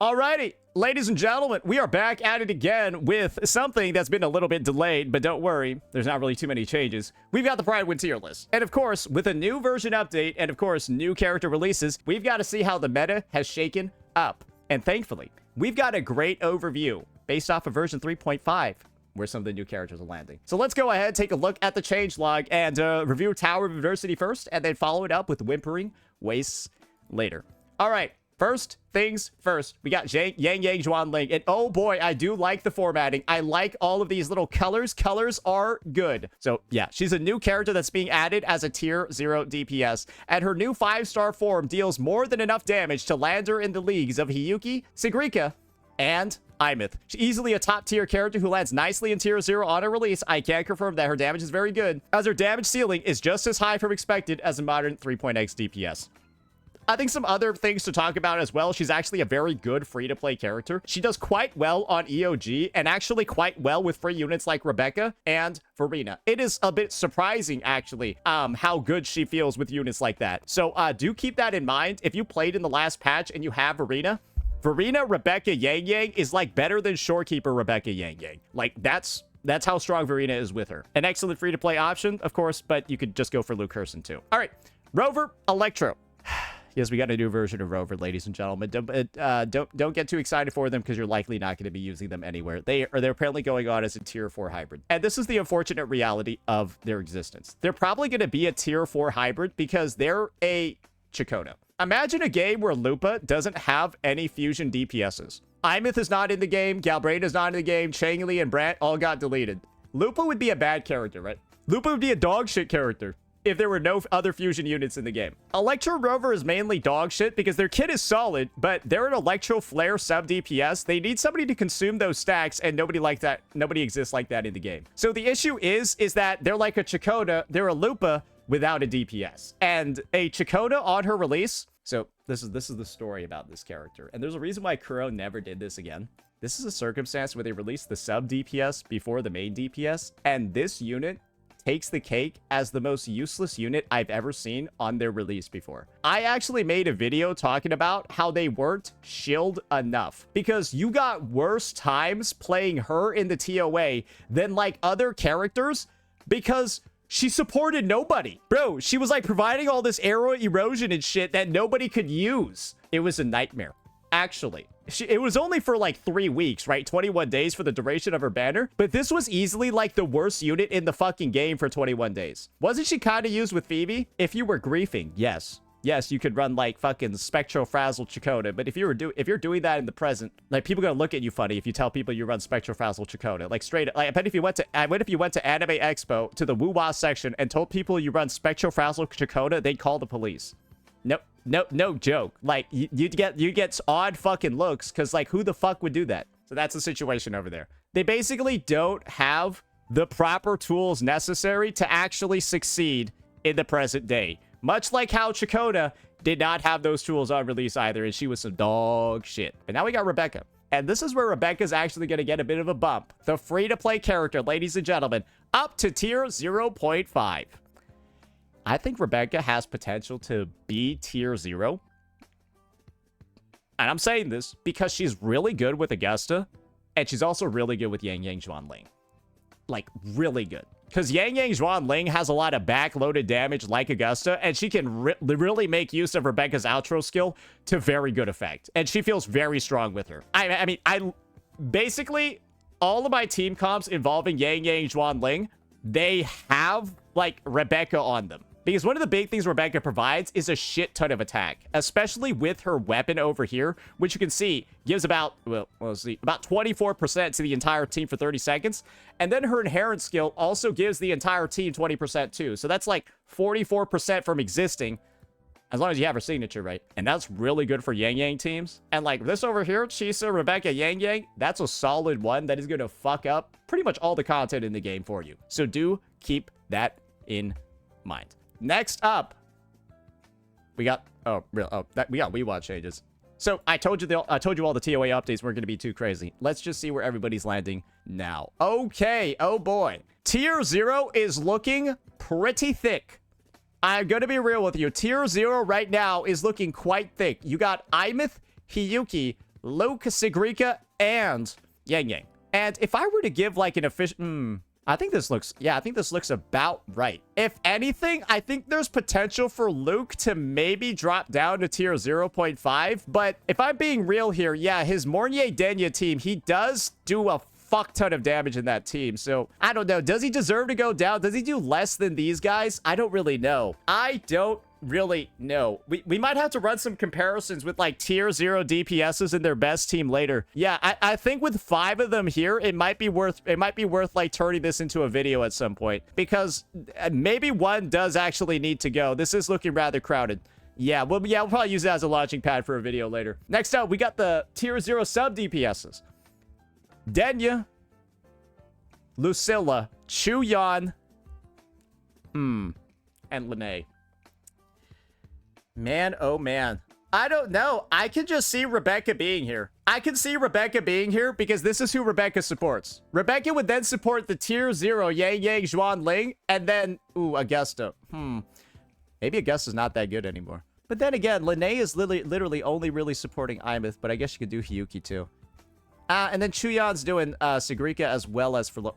Alrighty, ladies and gentlemen, we are back at it again with something that's been a little bit delayed, but don't worry, there's not really too many changes. We've got the Prydwen tier list. And of course, with a new version update and of course, new character releases, we've got to see how the meta has shaken up. And thankfully, we've got a great overview based off of version 3.5. where some of the new characters are landing. So let's go ahead, take a look at the changelog, and review Tower of Adversity first, and then follow it up with Whimpering Wastes later. All right, first things first, we got Yangyang Xuanling, and oh boy, I do like the formatting. I like all of these little colors. Colors are good. So yeah, she's a new character that's being added as a tier 0 DPS, and her new 5-star form deals more than enough damage to land her in the leagues of Hiyuki, Sigrika, and Imith. She's easily a top tier character who lands nicely in tier 0 on a release. I can confirm that her damage is very good, as her damage ceiling is just as high from expected as a modern 3.x DPS. I think some other things to talk about as well. She's actually a very good free-to-play character. She does quite well on EOG and actually quite well with free units like Rebecca and Verena. It is a bit surprising, actually, how good she feels with units like that. So do keep that in mind. If you played in the last patch and you have Verena, Rebecca, Yangyang is like better than Shorekeeper Rebecca Yangyang. Like that's how strong Verena is with her. An excellent free-to-play option, of course, but you could just go for Luke Herson too. All right, Rover, Electro. Yes, we got a new version of Rover, ladies and gentlemen. Don't get too excited for them because you're likely not going to be using them anywhere. They're apparently going on as a tier 4 hybrid. And this is the unfortunate reality of their existence. They're probably going to be a tier 4 hybrid because they're a Chakona. Imagine a game where Lupa doesn't have any fusion DPSs. Imith is not in the game, Galbraith is not in the game, Changli and Brant all got deleted. Lupa would be a bad character, right? Lupa would be a dog shit character if there were no other fusion units in the game. Electro Rover is mainly dog shit because their kit is solid, but they're an Electro Flare sub DPS. They need somebody to consume those stacks, and nobody exists like that in the game. So the issue is that they're like a Chakona, they're a Lupa without a DPS. And a Chakona on her release, so this is the story about this character. And there's a reason why Kuro never did this again. This is a circumstance where they released the sub DPS before the main DPS, and this unit takes the cake as the most useless unit I've ever seen on their release before. I actually made a video talking about how they weren't shielded enough because you got worse times playing her in the TOA than like other characters because she supported nobody. Bro, she was like providing all this arrow erosion and shit that nobody could use. It was a nightmare. Actually, it was only for like 3 weeks, right? 21 days for the duration of her banner. But this was easily like the worst unit in the fucking game for 21 days. Wasn't she kind of used with Phoebe? If you were griefing, yes. Yes, you could run like fucking Spectro Frazzle Chakota, but if you're doing that in the present, like people are gonna look at you funny if you tell people you run Spectro Frazzle Chakota. Like straight up, like I bet if you went to Anime Expo to the Woo-Wah section and told people you run Spectro Frazzle Chakota, they'd call the police. No joke. Like you get odd fucking looks because like who the fuck would do that? So that's the situation over there. They basically don't have the proper tools necessary to actually succeed in the present day. Much like how Chakota did not have those tools on release either, and she was some dog shit. But now we got Rebecca. And this is where Rebecca's actually going to get a bit of a bump. The free-to-play character, ladies and gentlemen, up to tier 0.5. I think Rebecca has potential to be tier 0. And I'm saying this because she's really good with Augusta, and she's also really good with Yangyang Xuanling. Like, really good. Because Yangyang Xuanling has a lot of backloaded damage like Augusta, and she can really make use of Rebecca's outro skill to very good effect. And she feels very strong with her. I mean, basically, all of my team comps involving Yangyang Xuanling, they have, like, Rebecca on them. Because one of the big things Rebecca provides is a shit ton of attack, especially with her weapon over here, which you can see gives about, well, let's see, about 24% to the entire team for 30 seconds. And then her inherent skill also gives the entire team 20% too. So that's like 44% from existing, as long as you have her signature right. And that's really good for Yangyang teams. And like this over here, Chisa, Rebecca, Yangyang, that's a solid one that is going to fuck up pretty much all the content in the game for you. So do keep that in mind. Next up, we got we got WeWatch changes. So I told you all the TOA updates weren't going to be too crazy. Let's just see where everybody's landing now. Okay, oh boy. Tier 0 is looking pretty thick. I'm going to be real with you. Tier 0 right now is looking quite thick. You got Imith, Hiyuki, Luke, Sigrika, and Yangyang. And if I were to give like an official... I think this looks... Yeah, I think this looks about right. If anything, I think there's potential for Luke to maybe drop down to tier 0.5. But if I'm being real here, yeah, his Mornier Denya team, he does do a fuck ton of damage in that team. So, I don't know. Does he deserve to go down? Does he do less than these guys? I don't really know. I don't really know. We might have to run some comparisons with like tier 0 DPSs in their best team later. Yeah, I think with 5 of them here, it might be worth like turning this into a video at some point, because maybe one does actually need to go. This is looking rather crowded. Yeah, we'll probably use that as a launching pad for a video later. Next up, we got the tier 0 sub DPSs. Denya, Lucilla, Chuyan, and Lene. Man, oh man. I don't know. I can just see Rebecca being here. I can see Rebecca being here because this is who Rebecca supports. Rebecca would then support the tier 0 Yangyang Xuanling, and then, ooh, Augusta. Maybe Augusta's not that good anymore. But then again, Lene is literally only really supporting Imeth, but I guess you could do Hyuki too. And then Chuyan's doing Sigrika as well as for...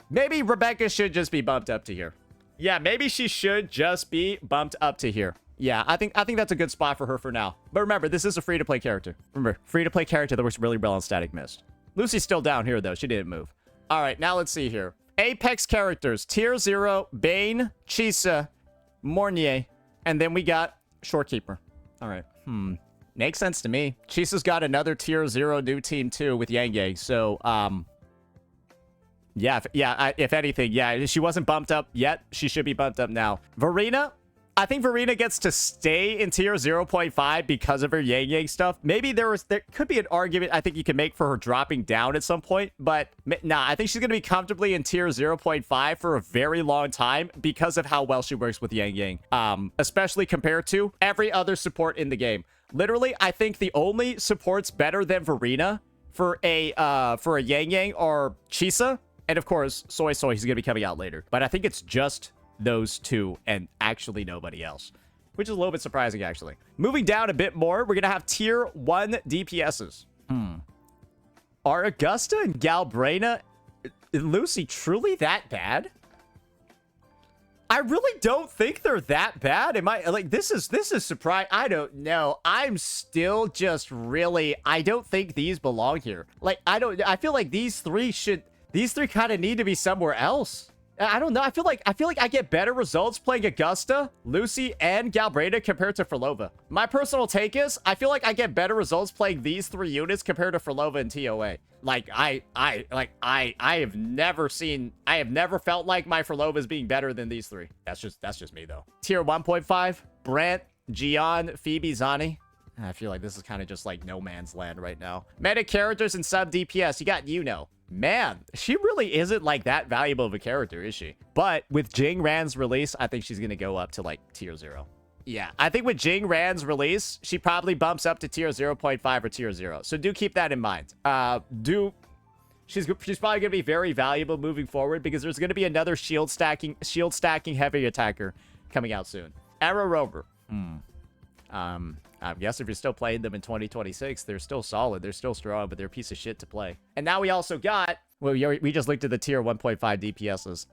Maybe Rebecca should just be bumped up to here. Yeah, maybe she should just be bumped up to here. Yeah, I think that's a good spot for her for now. But remember, this is a free-to-play character. Remember, free-to-play character that works really well on Static Mist. Lucy's still down here, though. She didn't move. All right, now let's see here. Apex characters. Tier 0, Bane, Chisa, Mornier, and then we got Shorekeeper. All right. Makes sense to me. Chisa's got another tier 0 new team, too, with Yangyang. So, if anything, yeah, she wasn't bumped up yet. She should be bumped up now. Verena... I think Verena gets to stay in tier 0.5 because of her Yangyang stuff. Maybe there could be an argument I think you can make for her dropping down at some point, but nah, I think she's going to be comfortably in tier 0.5 for a very long time because of how well she works with Yangyang, especially compared to every other support in the game. Literally, I think the only supports better than Verena for a Yangyang are Chisa, and of course, Soy Soy, he's going to be coming out later. But I think it's just those two and actually nobody else, which is a little bit surprising, actually. Moving down a bit more, we're gonna have tier 1 DPSs. Are Augusta and Galbrena and Lucy truly that bad? I really don't think they're that bad. Am I like this is surprise? I don't know. I'm still just really, I don't think these belong here. Like I feel like these three kind of need to be somewhere else. I don't know. I feel like I get better results playing Augusta, Lucy, and Galbreda compared to Frolova. My personal take is I feel like I get better results playing these 3 units compared to Frolova and TOA. Like I have never felt like my Frolova is being better than these 3. That's just me though. Tier 1.5, Brant, Gian, Phoebe, Zani. I feel like this is kind of just like no man's land right now. Meta characters and sub DPS. You got Yuno. Man, she really isn't like that valuable of a character, is she? But with Jing Ran's release, I think she's going to go up to like tier 0. Yeah, I think with Jing Ran's release, she probably bumps up to tier 0.5 or tier 0. So do keep that in mind. She's probably going to be very valuable moving forward because there's going to be another shield stacking heavy attacker coming out soon. Electro Rover. I guess if you're still playing them in 2026, they're still solid. They're still strong, but they're a piece of shit to play. And now we also got... Well, we just looked at the tier 1.5 DPSs.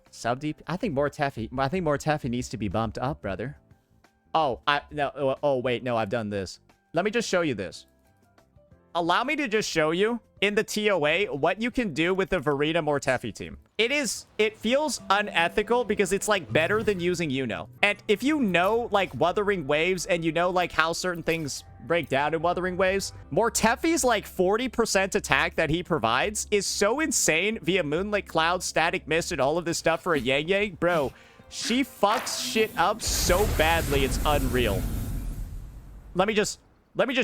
Sub DP... I think more Teffy needs to be bumped up, brother. Oh, wait, no, I've done this. Let me just show you this. Allow me to just show you in the TOA what you can do with the Verena Mortefi team. It feels unethical because it's like better than using Yuno. And if you know like Wuthering Waves and you know like how certain things break down in Wuthering Waves, Mortefi's like 40% attack that he provides is so insane via Moonlit Cloud, Static Mist, and all of this stuff for a Yangyang. Bro, she fucks shit up so badly, it's unreal. Let me just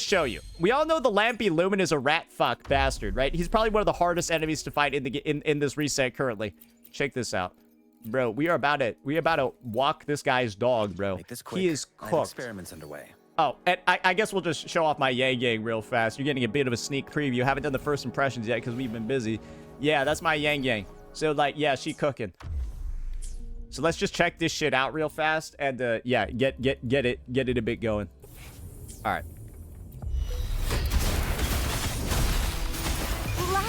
show you. We all know the Lampy Lumen is a rat fuck bastard, right? He's probably one of the hardest enemies to fight in this reset currently. Check this out. Bro, we are about to walk this guy's dog, bro. He is cooked. Experiments underway. Oh, and I guess we'll just show off my Yangyang real fast. You're getting a bit of a sneak preview. Haven't done the first impressions yet because we've been busy. Yeah, that's my Yangyang. So like, yeah, she cooking. So let's just check this shit out real fast and yeah, get it a bit going. All right.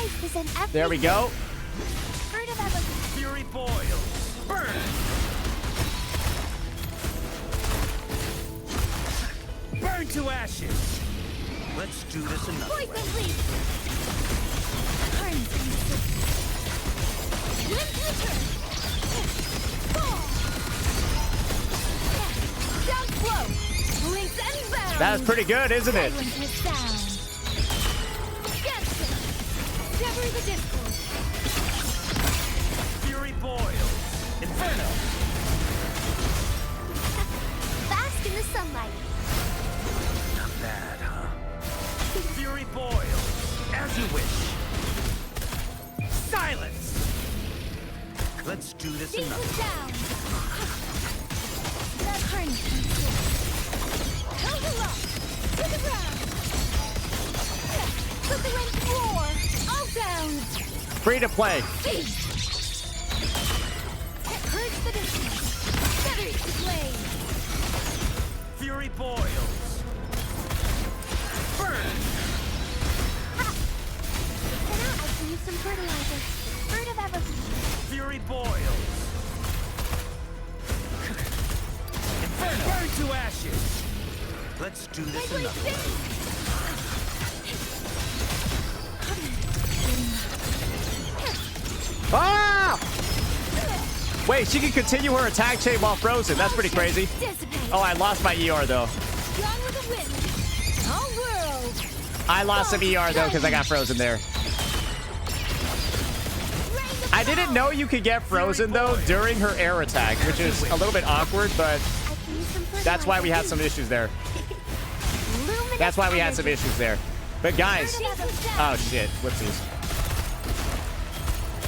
Life is an every There we go. Fruit of ever Fury boils. Burn. Burn to ashes. Let's do this another way. poison leaf. Turns into wind return. Fall. Down slow. Links and bounds. That is pretty good, isn't it? Winter sound. Gets it. Sever the discord. Fury boils. Inferno. Bask in the sunlight. Not bad, huh? Fury boils. As you wish. Silence. Let's do this Deep another way. down. The current control. Counter up. To the ground. Put the wind roar. All down. Free to play. Deep. Purge the distance. Feathers to blade. Fury boils. Burn. For now, I can use some fertilizer. Fruit of ever. Fury boils. Inferno. Burn to ashes. Let's do this Wait, another way. Ah! Wait, she can continue her attack chain while frozen. That's pretty crazy. Dissipate. Oh, I lost my ER though. Gone with the wind. All world. I lost some ER though because I got frozen there. Rain the I didn't know you could get frozen though during her air attack, which is a little bit awkward, but I can use some that's why we had some fertilizer. issues there. Luminous That's why we had some energy. issues there. But guys, Fruit of ever. oh shit, whoopsies.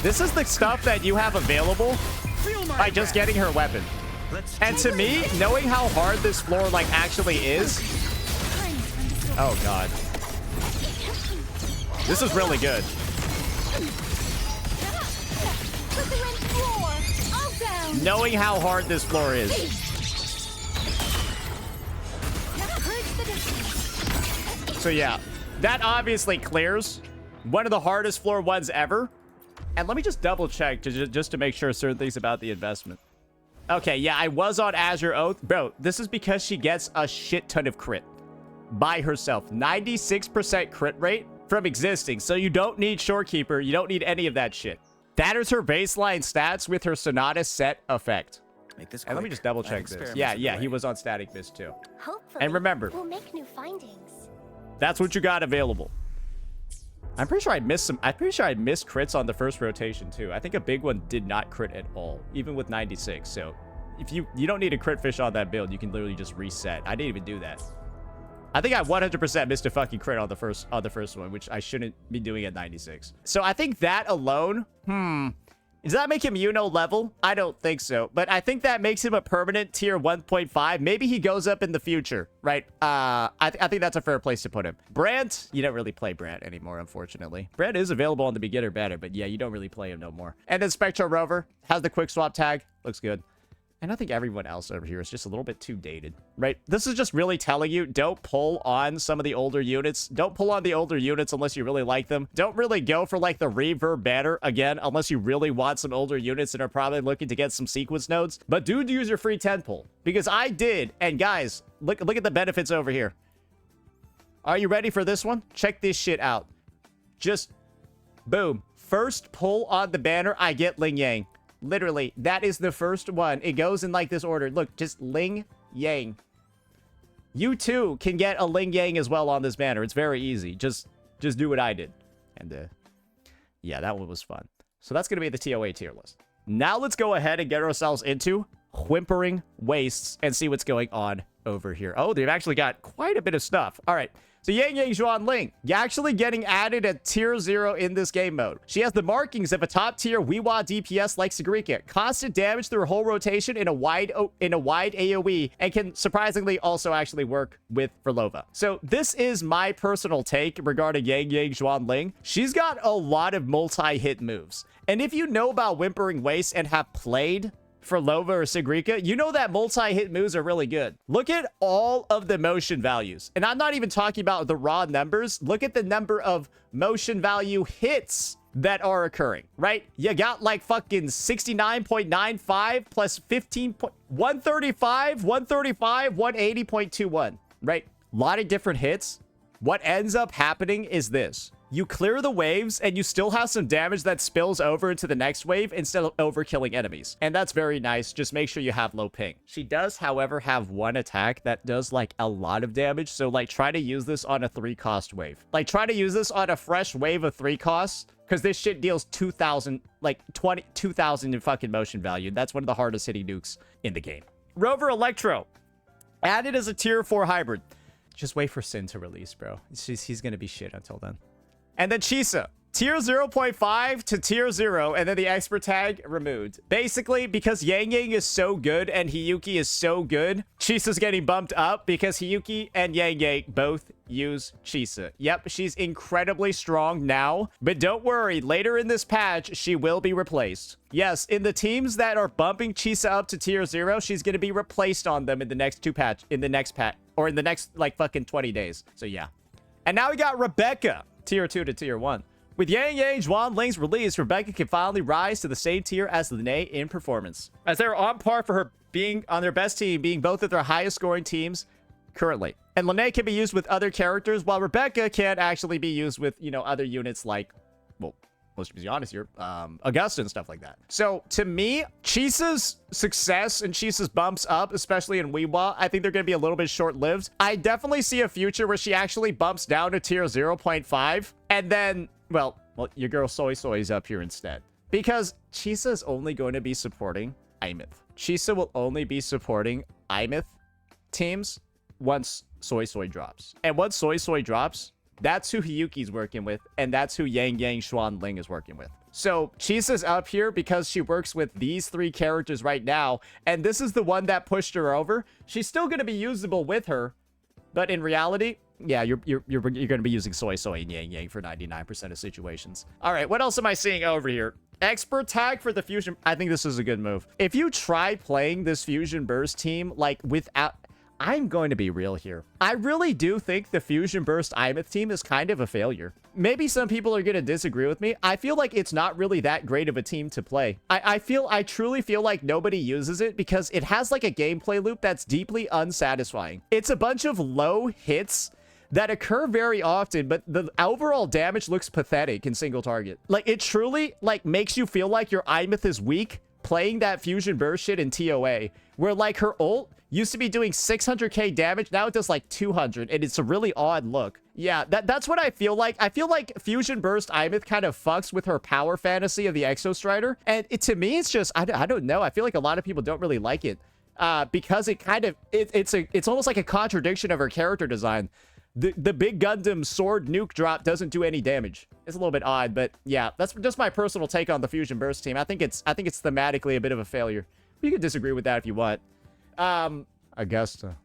This is the stuff that you have available Feel my by just wrath. getting her weapon. Let's And to me, knowing how hard this floor like actually is, oh god, this is really good. Put the wind roar. All down. Knowing how hard this floor is. Purge the distance. So yeah, that obviously clears one of the hardest floor ones ever. And let me just double check just to make sure certain things about the investment. Okay, yeah, I was on Azure Oath. Bro, this is because she gets a shit ton of crit by herself. 96% crit rate from existing. So you don't need Shorekeeper. You don't need any of that shit. That is her baseline stats with her Sonata set effect. Make this And let me quick. just double I have check this. experiments Yeah, in the yeah, he way. was on Static Mist too. Hopefully, And remember, we'll make new findings. that's what you got available. I'm pretty sure I missed crits on the first rotation too. I think a big one did not crit at all, even with 96. So if you don't need a crit fish on that build, you can literally just reset. I didn't even do that. I think I 100% missed a fucking crit on the first one, which I shouldn't be doing at 96. So I think that alone, does that make him Uno level? I don't think so. But I think that makes him a permanent tier 1.5. Maybe he goes up in the future, right? I think that's a fair place to put him. Brant, you don't really play Brant anymore, unfortunately. Brant is available on the beginner banner, but yeah, you don't really play him no more. And then Electro Rover has the quick swap tag. Looks good. And I think everyone else over here is just a little bit too dated, right? This is just really telling you, don't pull on some of the older units. Don't pull on the older units unless you really like them. Don't really go for like the reverb banner again, unless you really want some older units and are probably looking to get some sequence nodes. But do use your free 10 pull, because I did. And guys, look at the benefits over here. Are you ready for this one? Check this shit out. Just boom. First pull on the banner, I get Ling Yang. Literally, that is the first one. It goes in like this order. Look, just Ling Yang. You too can get a Ling Yang as well on this banner. It's very easy. Just do what I did. And yeah, that one was fun. So that's going to be the TOA tier list. Now let's go ahead and get ourselves into Whimpering Wastes and see what's going on over here. Oh, they've actually got quite a bit of stuff. All right. So Yangyang Xuanling, actually getting added at tier 0 in this game mode. She has the markings of a top tier Weewa DPS like Sagrika, constant damage through her whole rotation in a wide AoE, and can surprisingly also actually work with Verlova. So this is my personal take regarding Yangyang Xuanling. She's got a lot of multi-hit moves. And if you know about Whimpering Wastes and have played for Lova or Sigrika, you know that multi-hit moves are really good. Look at all of the motion values. And I'm not even talking about the raw numbers. Look at the number of motion value hits that are occurring, right? You got like fucking 69.95 plus 135, 180.21, right? A lot of different hits. What ends up happening is this. You clear the waves and you still have some damage that spills over into the next wave instead of overkilling enemies. And that's very nice. Just make sure you have low ping. She does, however, have one attack that does like a lot of damage. So like try to use this on a 3-cost wave. Like try to use this on a fresh wave of 3 costs because this shit deals 2,000, like 2,000 in fucking motion value. That's one of the hardest hitting nukes in the game. Rover Electro. Added as a tier 4 hybrid. Just wait for Sin to release, bro. He's going to be shit until then. And then Chisa, tier 0.5 to tier 0, and then the expert tag removed. Basically, because Yangyang is so good and Hiyuki is so good, Chisa's getting bumped up because Hiyuki and Yangyang both use Chisa. Yep, she's incredibly strong now, but don't worry, later in this patch, she will be replaced. Yes, in the teams that are bumping Chisa up to tier 0, she's going to be replaced on them in the next or in the next, like, fucking 20 days. So, yeah. And now we got Rebecca. Tier 2 to tier 1. With Yangyang Xuanling's release, Rebecca can finally rise to the same tier as Lene in performance, as they're on par for her being on their best team, being both of their highest scoring teams currently. And Lene can be used with other characters, while Rebecca can actually be used with, you know, other units like, well, let's be honest here, Augusta and stuff like that. So to me, Chisa's success and Chisa's bumps up, especially in Weewa, I think they're going to be a little bit short-lived. I definitely see a future where she actually bumps down to tier 0.5, and then, well, your girl Soy Soy's up here instead. Because Chisa's only going to be supporting Imith. Chisa will only be supporting Imith teams once Soy Soy drops. And once Soy Soy drops, that's who Hiyuki's working with, and that's who Yangyang Xuanling is working with. So Chisa's up here because she works with these 3 characters right now, and this is the one that pushed her over. She's still going to be usable with her, but in reality, yeah, you're going to be using Soy Soy and Yangyang for 99% of situations. All right, what else am I seeing over here? Expert tag for the Fusion. I think this is a good move. If you try playing this Fusion Burst team, like, without... I'm going to be real here. I really do think the Fusion Burst Imith team is kind of a failure. Maybe some people are going to disagree with me. I feel like it's not really that great of a team to play. I truly feel like nobody uses it because it has like a gameplay loop that's deeply unsatisfying. It's a bunch of low hits that occur very often, but the overall damage looks pathetic in single target. Like, it truly, like, makes you feel like your Imith is weak playing that Fusion Burst shit in TOA, where, like, her ult used to be doing 600k damage. Now it does like 200, and it's a really odd look. Yeah, that's what I feel like. I feel like Fusion Burst Imith kind of fucks with her power fantasy of the Exo Strider. And to me, it's just, I don't know. I feel like a lot of people don't really like it because it kind of, it's almost like a contradiction of her character design. The big Gundam sword nuke drop doesn't do any damage. It's a little bit odd, but yeah, that's just my personal take on the Fusion Burst team. I think it's thematically a bit of a failure. You can disagree with that if you want. Augusta.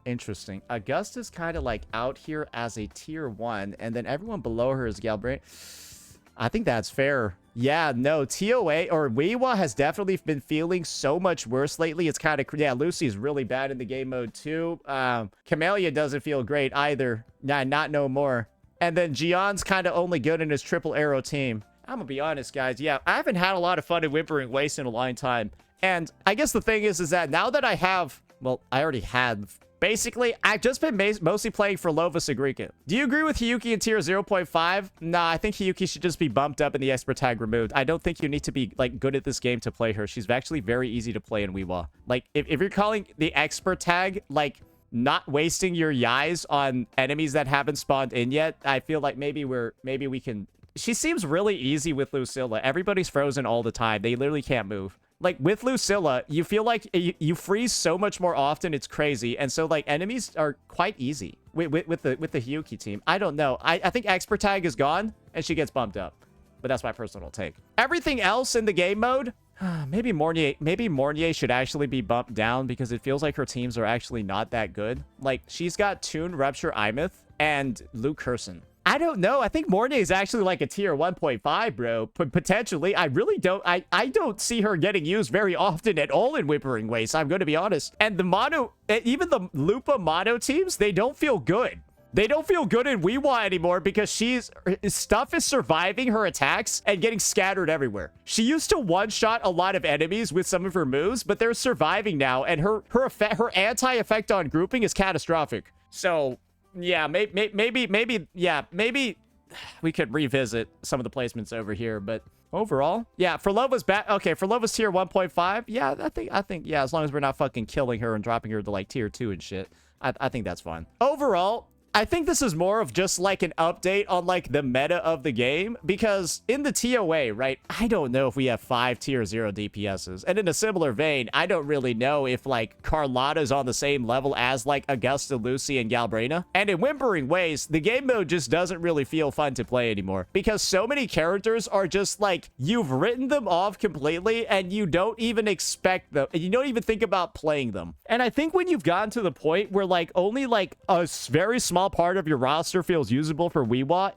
Interesting. Augusta's kind of like out here as a tier 1, and then everyone below her is Galbraith. I think that's fair. Yeah, no, TOA or Weewa has definitely been feeling so much worse lately. It's kind of, yeah, Lucy's really bad in the game mode too. Camellia doesn't feel great either. Nah, not no more. And then Gion's kind of only good in his triple arrow team. I'm gonna be honest, guys. Yeah, I haven't had a lot of fun in Whimpering Wastes in a long time. And I guess the thing is that now that I have, well, I already had, basically, I've just been mostly playing for Lova Sigrika. Do you agree with Hiyuki in tier 0.5? Nah, I think Hiyuki should just be bumped up and the expert tag removed. I don't think you need to be, like, good at this game to play her. She's actually very easy to play in Weewa. Like, if you're calling the expert tag, like, not wasting your yais on enemies that haven't spawned in yet, I feel like maybe we can... She seems really easy with Lucilla. Everybody's frozen all the time. They literally can't move. Like, with Lucilla, you feel like you freeze so much more often, it's crazy. And so, like, enemies are quite easy with the Hiyuki team. I don't know. I think expert tag is gone, and she gets bumped up. But that's my personal take. Everything else in the game mode, maybe Mornier should actually be bumped down because it feels like her teams are actually not that good. Like, she's got Toon, Rupture, Imith, and Luke Curson. I don't know. I think Mornay is actually like a tier 1.5, bro. Potentially. I really don't. I don't see her getting used very often at all in Whimpering Wastes. I'm going to be honest. And the mono, even the Lupa mono teams, they don't feel good. They don't feel good in Weewa anymore because her stuff is surviving her attacks and getting scattered everywhere. She used to one-shot a lot of enemies with some of her moves, but they're surviving now, and her anti-effect on grouping is catastrophic. So yeah, maybe we could revisit some of the placements over here, but overall, yeah, for Lova's back. Okay, for Lova's tier 1.5, yeah, I think, yeah, as long as we're not fucking killing her and dropping her to like tier 2 and shit, I think that's fine. Overall, I think this is more of just like an update on like the meta of the game, because in the TOA, right, I don't know if we have 5 tier 0 DPSs. And in a similar vein, I don't really know if like Carlotta's on the same level as like Augusta, Lucy, and Galbrina. And in Whimpering Wastes, the game mode just doesn't really feel fun to play anymore, because so many characters are just like, you've written them off completely and you don't even expect them, and you don't even think about playing them. And I think when you've gotten to the point where like only like a very small part of your roster feels usable for Weewa,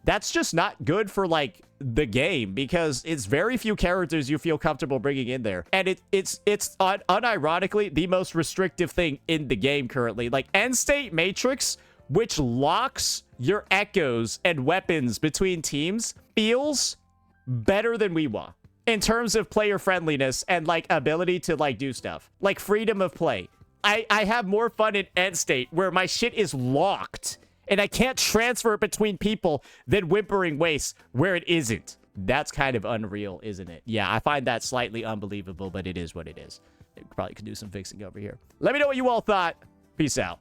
that's just not good for like the game, because it's very few characters you feel comfortable bringing in there, and it's unironically the most restrictive thing in the game currently. Like End State Matrix, which locks your echoes and weapons between teams, feels better than Weewa in terms of player friendliness and like ability to like do stuff like freedom of play. I have more fun in End State, where my shit is locked and I can't transfer it between people, than Whimpering Wastes, where it isn't. That's kind of unreal, isn't it? Yeah, I find that slightly unbelievable, but it is what it is. Probably could do some fixing over here. Let me know what you all thought. Peace out.